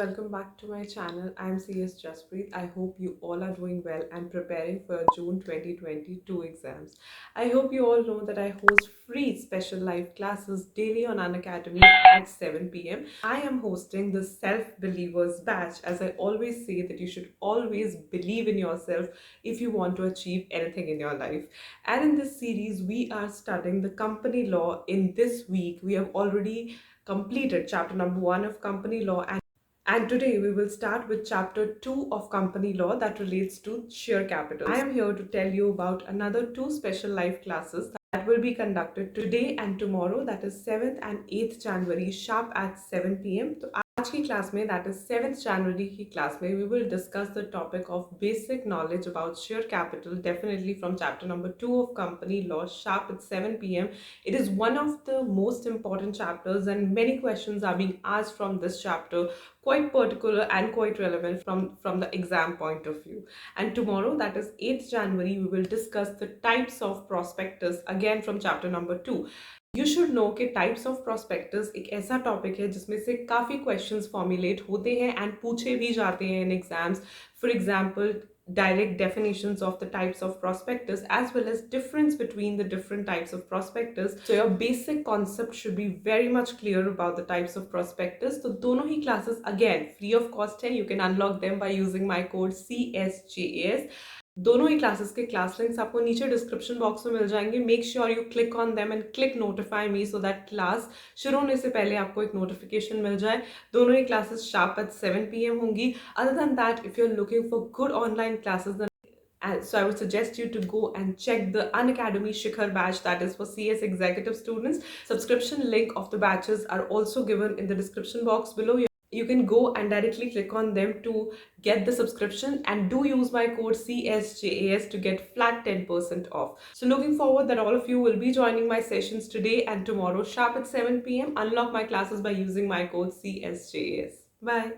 welcome back to my channel. I'm CSJAS. I hope you all are doing well and preparing for June 2022 exams. I hope you all know that I host free special live classes daily on unacademy at 7 p.m. I am hosting the Self-Believers batch, as I always say that you should always believe in yourself if you want to achieve anything in your life. And in this series, we are studying the company law. In this week, we have already completed chapter number 1 of company law, and today we will start with chapter 2 of company law that relates to share capital. I am here to tell you about another two special live classes that will be conducted today and tomorrow, that is 7th and 8th January sharp at 7 p.m. तो आज की class में, that is 7th January की class में, we will discuss the topic of basic knowledge about share capital, definitely from chapter number 2 of company law sharp at 7 p.m. It is one of the most important chapters and many questions are being asked from this chapter, quite particular and quite relevant from the exam point of view. And tomorrow, that is 8th January, we will discuss the types of prospectus, again from chapter number 2. You should know कि types of prospectus एक ऐसा topic है जिसमें से काफ़ी questions formulate होते हैं and पूछे भी जाते हैं in exams. For example, direct definitions of the types of prospectus as well as difference between the different types of prospectus. So your basic concept should be very much clear about the types of prospectus. So दोनों ही classes again free of cost है. You can unlock them by using my code CSJAS. दोनों ही classes के class links आपको नीचे description box में मिल जाएंगे. Make sure you click on them and click notify me so that class शुरू होने से पहले आपको एक नोटिफिकेशन मिल जाए. दोनों ही क्लासेस शार्प एट 7 p.m. होंगी. Other than that, if you are looking for good online classes, so I would suggest you to go and check the unacademy Shikhar batch, that is for CS executive students. Subscription link of the batches are also given in the description box below. You can go and directly click on them to get the subscription, and do use my code CSJAS to get flat 10% off. So looking forward that all of you will be joining my sessions today and tomorrow sharp at 7 p.m. Unlock my classes by using my code CSJAS. Bye.